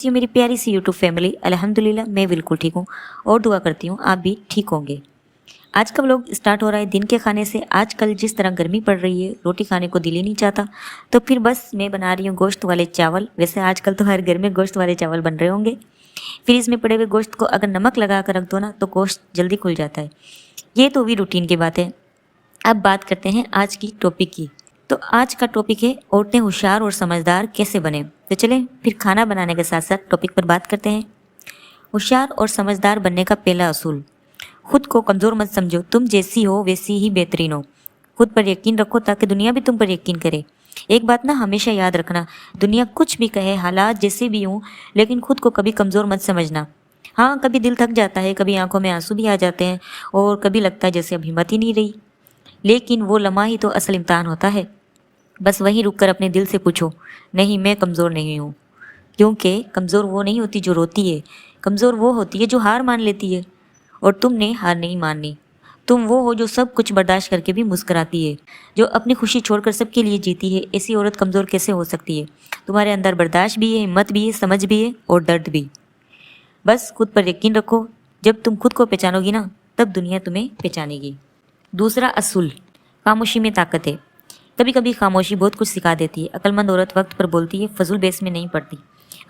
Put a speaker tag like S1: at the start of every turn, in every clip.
S1: जी मेरी प्यारी सी YouTube family, अल्हम्दुलिल्लाह मैं बिल्कुल ठीक हूँ और दुआ करती हूँ आप भी ठीक होंगे। आज का व्लॉग स्टार्ट हो रहा है दिन के खाने से। आजकल जिस तरह गर्मी पड़ रही है, रोटी खाने को दिल ही नहीं चाहता, तो फिर बस मैं बना रही हूँ गोश्त वाले चावल। वैसे आजकल तो हर घर में गोश्त वाले चावल बन रहे होंगे। फ्रीज में पड़े हुए गोश्त को अगर नमक लगा कर रख दो ना, तो गोश्त जल्दी खुल जाता है। ये तो भी रूटीन की बात है। अब बात करते हैं आज की टॉपिक की। तो आज का टॉपिक है औरतें होशियार और समझदार कैसे बने। तो चलें फिर खाना बनाने के साथ साथ टॉपिक पर बात करते हैं। होशियार और समझदार बनने का पहला असूल, खुद को कमज़ोर मत समझो। तुम जैसी हो वैसी ही बेहतरीन हो। खुद पर यकीन रखो ताकि दुनिया भी तुम पर यकीन करे। एक बात ना हमेशा याद रखना, दुनिया कुछ भी कहे, हालात जैसे भी हों, लेकिन खुद को कभी कमज़ोर मत समझना। हाँ, कभी दिल थक जाता है, कभी आंखों में आंसू भी आ जाते हैं और कभी लगता है जैसे अब हिम्मत ही नहीं रही, लेकिन वो लम्हा ही तो असल इम्तहान होता है। बस वहीं रुक कर अपने दिल से पूछो, नहीं मैं कमज़ोर नहीं हूँ। क्योंकि कमज़ोर वो नहीं होती जो रोती है, कमज़ोर वो होती है जो हार मान लेती है। और तुमने हार नहीं माननी। तुम वो हो जो सब कुछ बर्दाश्त करके भी मुस्कुराती है, जो अपनी खुशी छोड़कर सबके लिए जीती है। ऐसी औरत कमज़ोर कैसे हो सकती है? तुम्हारे अंदर बर्दाश्त भी है, हिम्मत भी है, समझ भी है और दर्द भी। बस खुद पर यकीन रखो। जब तुम खुद को पहचानोगी ना, तब दुनिया तुम्हें पहचानेगी। दूसरा असूल, खामोशी में ताकत है। कभी कभी खामोशी बहुत कुछ सिखा देती है। अक्लमंद औरत वक्त पर बोलती है, फजूल बेस में नहीं पड़ती।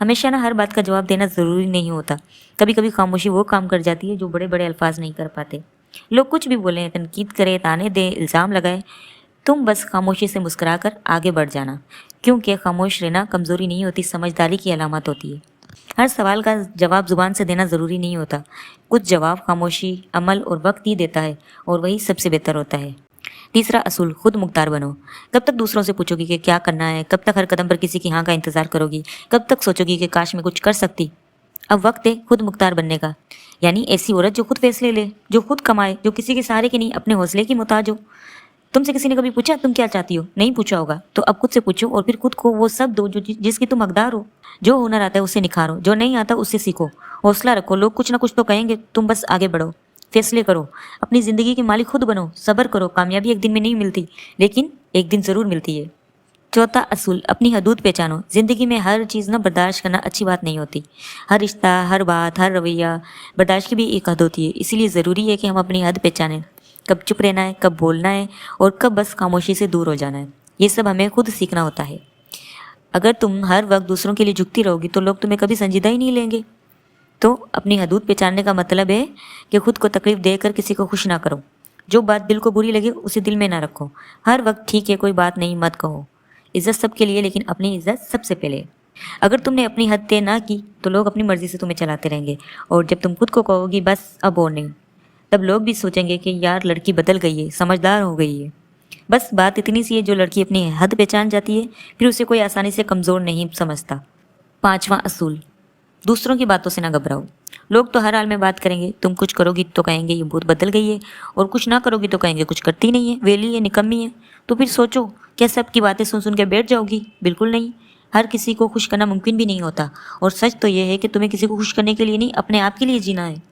S1: हमेशा ना हर बात का जवाब देना ज़रूरी नहीं होता। कभी कभी खामोशी वो काम कर जाती है जो बड़े बड़े अल्फाज नहीं कर पाते। लोग कुछ भी बोलें, तनकीद करें, ताने दें, इल्ज़ाम लगाए, तुम बस खामोशी से मुस्कुरा कर आगे बढ़ जाना। क्योंकि खामोश रहना कमज़ोरी नहीं होती, समझदारी की अलामत होती है। हर सवाल का जवाब ज़ुबान से देना ज़रूरी नहीं होता। कुछ जवाब खामोशी, अमल और वक्त ही देता है, और वही सबसे बेहतर होता है। तीसरा असूल, खुद मुख्तार बनो। कब तक दूसरों से पूछोगी कि क्या करना है? कब तक हर कदम पर किसी की हाँ का इंतज़ार करोगी? कब तक सोचोगी कि काश मैं कुछ कर सकती? अब वक्त है खुद मुख्तार बनने का। यानी ऐसी औरत जो खुद फैसले ले, जो खुद कमाए, जो किसी के सहारे की नहीं, अपने हौसले की मोहताज हो। तुमसे किसी ने कभी पूछा तुम क्या चाहती हो? नहीं पूछा होगा, तो अब खुद से पूछो और फिर खुद को वो सब दो जो जिसकी तुम हकदार हो। जो हुनर आता है उससे निखारो, जो नहीं आता उससे सीखो। हौसला रखो, लोग कुछ ना कुछ तो कहेंगे, तुम बस आगे बढ़ो। फैसले करो, अपनी ज़िंदगी के मालिक खुद बनो। सब्र करो, कामयाबी एक दिन में नहीं मिलती, लेकिन एक दिन ज़रूर मिलती है। चौथा असूल, अपनी हदूद पहचानो। ज़िंदगी में हर चीज़ ना बर्दाश्त करना अच्छी बात नहीं होती। हर रिश्ता, हर बात, हर रवैया, बर्दाश्त की भी एक हद होती है। इसीलिए ज़रूरी है कि हम अपनी हद पहचानें। कब चुप रहना है, कब बोलना है, और कब बस खामोशी से दूर हो जाना है। ये सब हमें खुद सीखना होता है। अगर तुम हर वक्त दूसरों के लिए झुकती रहोगी तो लोग तुम्हें कभी संजीदा ही नहीं लेंगे। तो अपनी हदूद पहचानने का मतलब है कि खुद को तकलीफ देकर किसी को खुश ना करो। जो बात दिल को बुरी लगे उसे दिल में ना रखो। हर वक्त ठीक है, कोई बात नहीं मत कहो। इज्जत सबके लिए, लेकिन अपनी इज्जत सबसे पहले। अगर तुमने अपनी हद तय ना की तो लोग अपनी मर्जी से तुम्हें चलाते रहेंगे, और जब तुम खुद को कहोगी बस अब और नहीं, तब लोग भी सोचेंगे कि यार लड़की बदल गई है, समझदार हो गई है। बस बात इतनी सी है, जो लड़की अपनी हद पहचान जाती है फिर उसे कोई आसानी से कमज़ोर नहीं समझता। पांचवा असूल, दूसरों की बातों से ना घबराओ। लोग तो हर हाल में बात करेंगे। तुम कुछ करोगी तो कहेंगे ये बहुत बदल गई है, और कुछ ना करोगी तो कहेंगे कुछ करती नहीं है, वेली है, निकम्मी है। तो फिर सोचो, क्या सबकी बातें सुन सुन के बैठ जाओगी? बिल्कुल नहीं। हर किसी को खुश करना मुमकिन भी नहीं होता, और सच तो ये है कि तुम्हें किसी को खुश करने के लिए नहीं, अपने आप के लिए जीना है।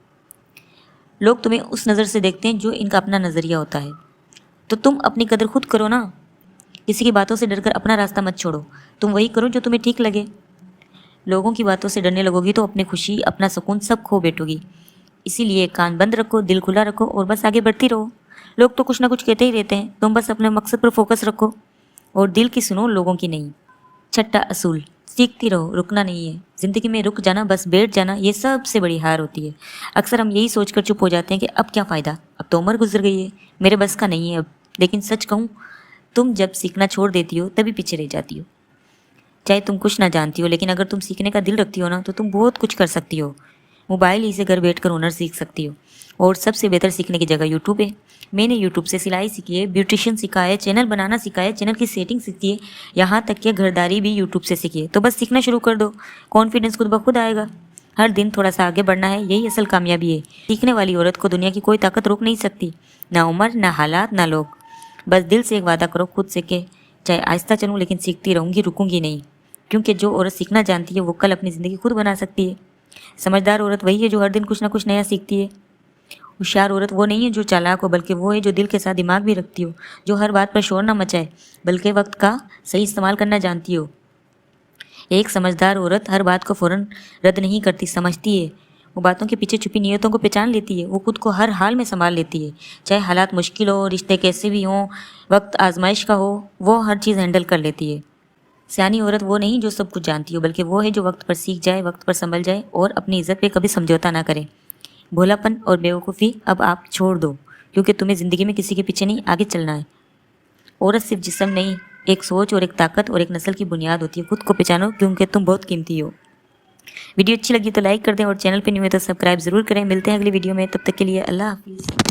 S1: लोग तुम्हें उस नज़र से देखते हैं जो इनका अपना नज़रिया होता है। तो तुम अपनी कदर खुद करो ना। किसी की बातों से डरकर अपना रास्ता मत छोड़ो। तुम वही करो जो तुम्हें ठीक लगे। लोगों की बातों से डरने लगोगी तो अपनी खुशी, अपना सुकून सब खो बैठोगी। इसीलिए कान बंद रखो, दिल खुला रखो और बस आगे बढ़ती रहो। लोग तो कुछ ना कुछ कहते ही रहते हैं, तुम बस अपने मकसद पर फोकस रखो और दिल की सुनो, लोगों की नहीं। छठा असूल, सीखती रहो, रुकना नहीं है। ज़िंदगी में रुक जाना, बस बैठ जाना, ये सबसे बड़ी हार होती है। अक्सर हम यही सोचकर चुप हो जाते हैं कि अब क्या फ़ायदा, अब तो उम्र गुजर गई है, मेरे बस का नहीं है अब। लेकिन सच कहूँ, तुम जब सीखना छोड़ देती हो तभी पीछे रह जाती हो। चाहे तुम कुछ ना जानती हो, लेकिन अगर तुम सीखने का दिल रखती हो ना, तो तुम बहुत कुछ कर सकती हो। मोबाइल ही से घर बैठकर हुनर सीख सकती हो, और सबसे बेहतर सीखने की जगह यूट्यूब है। मैंने यूट्यूब से सिलाई सीखी है, ब्यूटिशियन सीखा है, चैनल बनाना सीखा है, चैनल की सेटिंग सीखी है, यहाँ तक कि घरदारी भी यूट्यूब से सीखी है। तो बस सीखना शुरू कर दो, कॉन्फिडेंस खुद ब खुद आएगा। हर दिन थोड़ा सा आगे बढ़ना है, यही असल कामयाबी है। सीखने वाली औरत को दुनिया की कोई ताकत रोक नहीं सकती, ना उम्र, ना हालात, ना लोग। बस दिल से एक वादा करो खुद से कि चाहे आहिस्ता चलूँ, लेकिन सीखती रहूँगी, रुकूंगी नहीं। क्योंकि जो औरत सीखना जानती है वो कल अपनी ज़िंदगी खुद बना सकती है। समझदार औरत वही है जो हर दिन कुछ ना कुछ नया सीखती है। होशियार औरत वो नहीं है जो चालाक हो, बल्कि वो है जो दिल के साथ दिमाग भी रखती हो, जो हर बात पर शोर ना मचाए बल्कि वक्त का सही इस्तेमाल करना जानती हो। ایک سمجھدار عورت ہر بات کو فوراً رد نہیں کرتی، سمجھتی ہے، وہ باتوں کے پیچھے چھپی نیتوں کو پہچان لیتی ہے، وہ خود کو ہر حال میں سنبھال لیتی ہے، چاہے حالات مشکل ہو، رشتے کیسے بھی ہوں، وقت آزمائش کا ہو، وہ ہر چیز ہینڈل کر لیتی ہے۔ سیانی عورت وہ نہیں جو سب کچھ جانتی ہو، بلکہ وہ ہے جو وقت پر سیکھ جائے، وقت پر سنبھل جائے اور اپنی عزت پہ کبھی سمجھوتا نہ کرے۔ بھولاپن اور بیوقوفی اب آپ چھوڑ دو، کیونکہ تمہیں زندگی میں کسی کے پیچھے نہیں، آگے چلنا ہے۔ عورت صرف جسم نہیں، ایک سوچ اور ایک طاقت اور ایک نسل کی بنیاد ہوتی ہے۔ خود کو پہچانو، کیونکہ تم بہت قیمتی ہو۔ ویڈیو اچھی لگی تو لائک کر دیں اور چینل پہ نیو ہے تو سبسکرائب ضرور کریں۔ ملتے ہیں اگلی ویڈیو میں، تب تک کے لیے اللہ حافظ۔